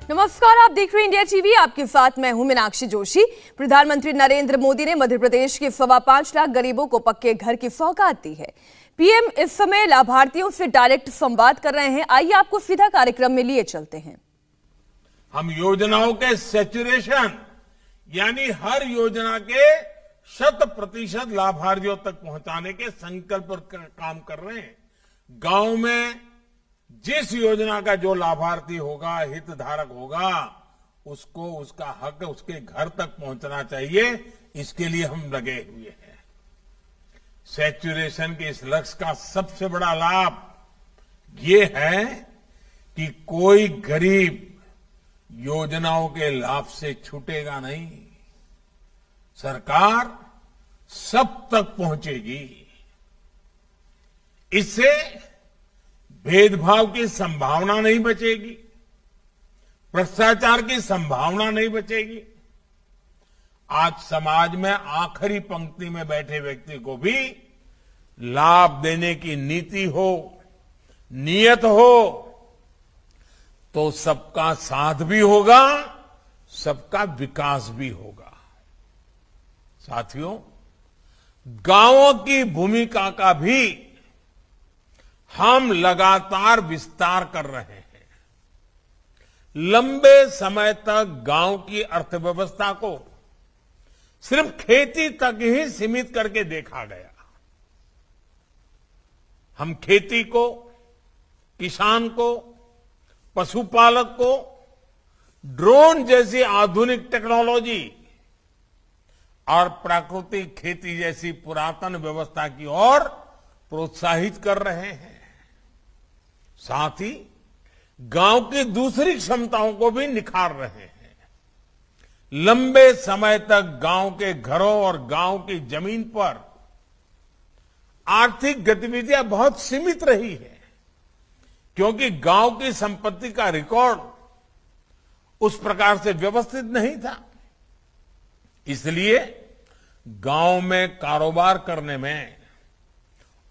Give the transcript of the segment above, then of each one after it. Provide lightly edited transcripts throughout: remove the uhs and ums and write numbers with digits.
नमस्कार, आप देख रहे हैं इंडिया टीवी। आपके साथ मैं हूं मीनाक्षी जोशी। प्रधानमंत्री नरेंद्र मोदी ने मध्य प्रदेश के 5.25 लाख गरीबों को पक्के घर की सौगात दी है। पीएम इस समय लाभार्थियों से डायरेक्ट संवाद कर रहे हैं। आइए आपको सीधा कार्यक्रम में लिए चलते हैं। हम योजनाओं के सैचुरेशन यानी हर योजना के 100% लाभार्थियों तक पहुंचाने के संकल्प पर काम कर रहे हैं। गांव में जिस योजना का जो लाभार्थी होगा, हितधारक होगा, उसको उसका हक उसके घर तक पहुंचना चाहिए। इसके लिए हम लगे हुए हैं। सैचुरेशन के इस लक्ष्य का सबसे बड़ा लाभ ये है कि कोई गरीब योजनाओं के लाभ से छूटेगा नहीं। सरकार सब तक पहुंचेगी। इससे भेदभाव की संभावना नहीं बचेगी, भ्रष्टाचार की संभावना नहीं बचेगी। आज समाज में आखिरी पंक्ति में बैठे व्यक्ति को भी लाभ देने की नीति हो, नियत हो, तो सबका साथ भी होगा, सबका विकास भी होगा। साथियों, गांवों की भूमिका का भी हम लगातार विस्तार कर रहे हैं। लंबे समय तक गांव की अर्थव्यवस्था को सिर्फ खेती तक ही सीमित करके देखा गया। हम खेती को, किसान को, पशुपालक को ड्रोन जैसी आधुनिक टेक्नोलॉजी और प्राकृतिक खेती जैसी पुरातन व्यवस्था की ओर प्रोत्साहित कर रहे हैं। साथ ही गांव की दूसरी क्षमताओं को भी निखार रहे हैं। लंबे समय तक गांव के घरों और गांव की जमीन पर आर्थिक गतिविधियां बहुत सीमित रही है, क्योंकि गांव की संपत्ति का रिकॉर्ड उस प्रकार से व्यवस्थित नहीं था। इसलिए गांव में कारोबार करने में,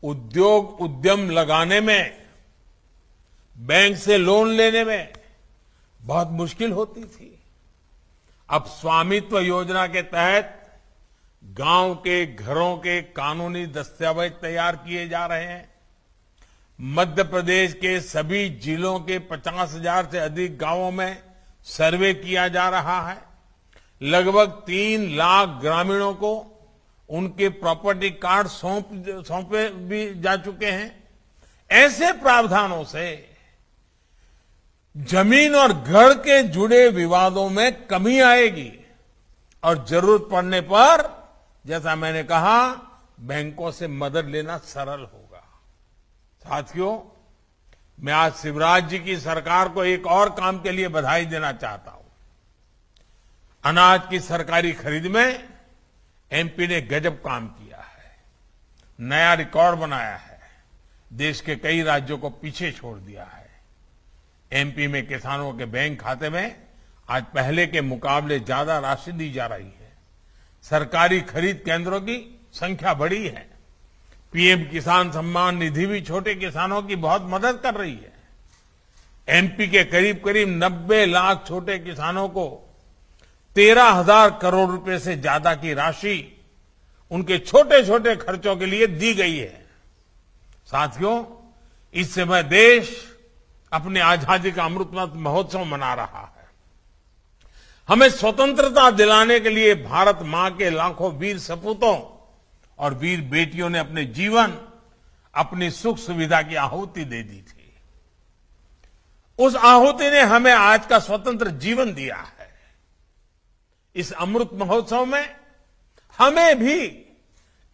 उद्योग उद्यम लगाने में, बैंक से लोन लेने में बहुत मुश्किल होती थी। अब स्वामित्व योजना के तहत गांव के घरों के कानूनी दस्तावेज तैयार किए जा रहे हैं। मध्य प्रदेश के सभी जिलों के 50,000 से अधिक गांवों में सर्वे किया जा रहा है। लगभग 3 लाख ग्रामीणों को उनके प्रॉपर्टी कार्ड सौंपे भी जा चुके हैं। ऐसे प्रावधानों से जमीन और घर के जुड़े विवादों में कमी आएगी और जरूरत पड़ने पर, जैसा मैंने कहा, बैंकों से मदद लेना सरल होगा। साथियों, मैं आज शिवराज जी की सरकार को एक और काम के लिए बधाई देना चाहता हूं। अनाज की सरकारी खरीद में एमपी ने गजब काम किया है, नया रिकॉर्ड बनाया है, देश के कई राज्यों को पीछे छोड़ दिया है। एमपी में किसानों के बैंक खाते में आज पहले के मुकाबले ज्यादा राशि दी जा रही है। सरकारी खरीद केंद्रों की संख्या बढ़ी है। पीएम किसान सम्मान निधि भी छोटे किसानों की बहुत मदद कर रही है। एमपी के करीब करीब 90 लाख छोटे किसानों को 13,000 करोड़ रुपए से ज्यादा की राशि उनके छोटे छोटे खर्चों के लिए दी गई है। साथियों, इस समय देश अपने आजादी का अमृत महोत्सव मना रहा है। हमें स्वतंत्रता दिलाने के लिए भारत मां के लाखों वीर सपूतों और वीर बेटियों ने अपने जीवन, अपनी सुख सुविधा की आहुति दे दी थी। उस आहुति ने हमें आज का स्वतंत्र जीवन दिया है। इस अमृत महोत्सव में हमें भी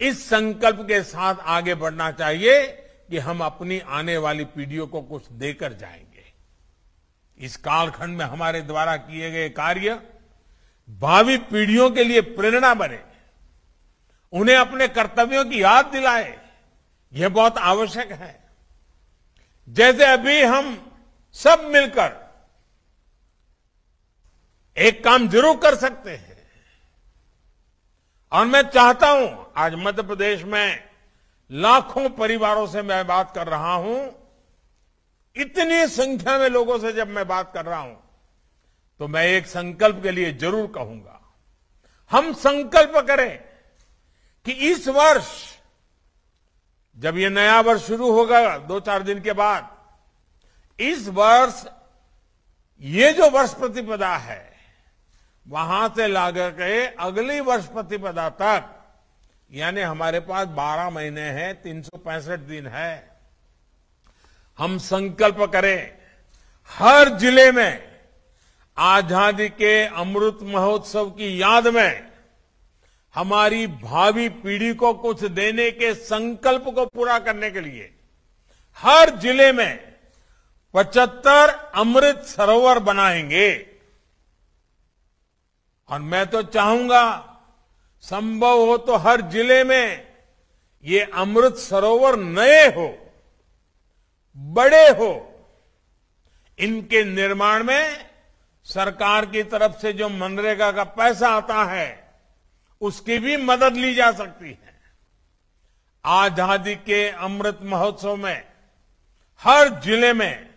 इस संकल्प के साथ आगे बढ़ना चाहिए कि हम अपनी आने वाली पीढ़ियों को कुछ देकर जाएंगे। इस कालखंड में हमारे द्वारा किए गए कार्य भावी पीढ़ियों के लिए प्रेरणा बने, उन्हें अपने कर्तव्यों की याद दिलाए, यह बहुत आवश्यक है। जैसे अभी हम सब मिलकर एक काम जरूर कर सकते हैं, और मैं चाहता हूं, आज मध्य प्रदेश में लाखों परिवारों से मैं बात कर रहा हूं, इतनी संख्या में लोगों से जब मैं बात कर रहा हूं, तो मैं एक संकल्प के लिए जरूर कहूंगा, हम संकल्प करें कि इस वर्ष जब ये नया वर्ष शुरू होगा 2-4 दिन के बाद, इस वर्ष ये जो वर्ष प्रतिपदा है वहां से लाकर के अगली वर्ष प्रतिपदा तक, यानी हमारे पास 12 महीने हैं, 365 दिन है, हम संकल्प करें हर जिले में आजादी के अमृत महोत्सव की याद में हमारी भावी पीढ़ी को कुछ देने के संकल्प को पूरा करने के लिए हर जिले में 75 अमृत सरोवर बनाएंगे। और मैं तो चाहूंगा संभव हो तो हर जिले में ये अमृत सरोवर नए हो, बड़े हो। इनके निर्माण में सरकार की तरफ से जो मनरेगा का पैसा आता है उसकी भी मदद ली जा सकती है। आजादी के अमृत महोत्सव में हर जिले में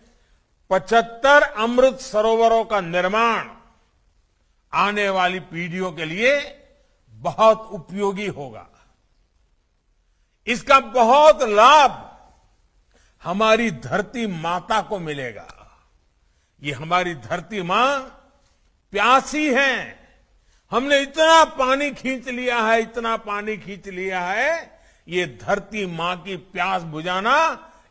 75 अमृत सरोवरों का निर्माण आने वाली पीढ़ियों के लिए बहुत उपयोगी होगा। इसका बहुत लाभ हमारी धरती माता को मिलेगा। ये हमारी धरती मां प्यासी है, हमने इतना पानी खींच लिया है, इतना पानी खींच लिया है। ये धरती मां की प्यास बुझाना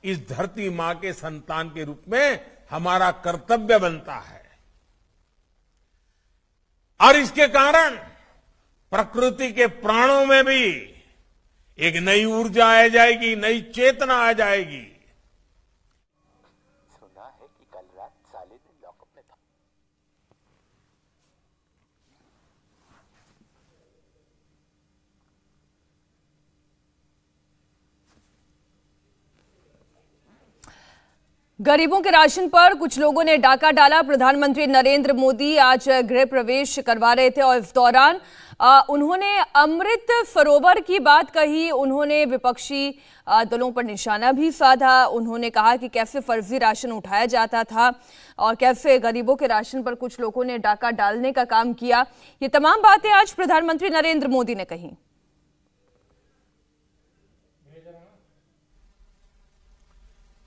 इस धरती मां के संतान के रूप में हमारा कर्तव्य बनता है। और इसके कारण प्रकृति के प्राणों में भी एक नई ऊर्जा आ जाएगी, नई चेतना आ जाएगी। सुना है कि कल रात साले ने लॉकअप में था। गरीबों के राशन पर कुछ लोगों ने डाका डाला। प्रधानमंत्री नरेंद्र मोदी आज गृह प्रवेश करवा रहे थे और इस दौरान उन्होंने अमृत सरोवर की बात कही। उन्होंने विपक्षी दलों पर निशाना भी साधा। उन्होंने कहा कि कैसे फर्जी राशन उठाया जाता था और कैसे गरीबों के राशन पर कुछ लोगों ने डाका डालने का काम किया। ये तमाम बातें आज प्रधानमंत्री नरेंद्र मोदी ने कही।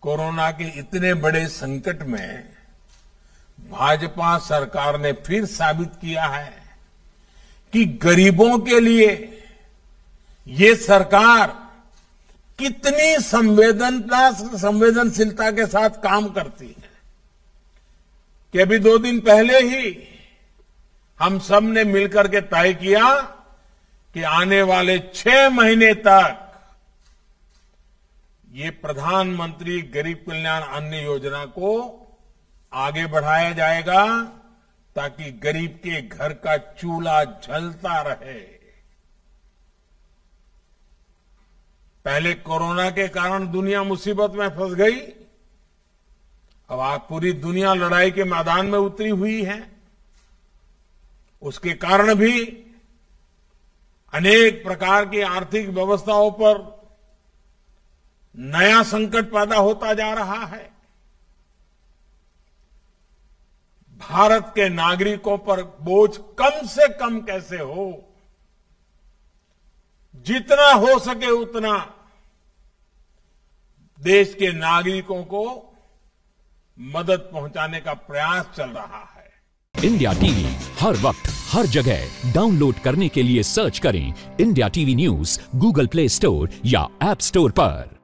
कोरोना के इतने बड़े संकट में भाजपा सरकार ने फिर साबित किया है कि गरीबों के लिए ये सरकार कितनी संवेदनशीलता के साथ काम करती है। कि अभी 2 दिन पहले ही हम सब ने मिलकर के तय किया कि आने वाले 6 महीने तक ये प्रधानमंत्री गरीब कल्याण अन्न योजना को आगे बढ़ाया जाएगा ताकि गरीब के घर का चूल्हा जलता रहे। पहले कोरोना के कारण दुनिया मुसीबत में फंस गई, अब आज पूरी दुनिया लड़ाई के मैदान में उतरी हुई है। उसके कारण भी अनेक प्रकार की आर्थिक व्यवस्थाओं पर नया संकट पैदा होता जा रहा है। भारत के नागरिकों पर बोझ कम से कम कैसे हो, जितना हो सके उतना देश के नागरिकों को मदद पहुंचाने का प्रयास चल रहा है। इंडिया टीवी हर वक्त हर जगह डाउनलोड करने के लिए सर्च करें India TV news Google play store या ऐप स्टोर पर।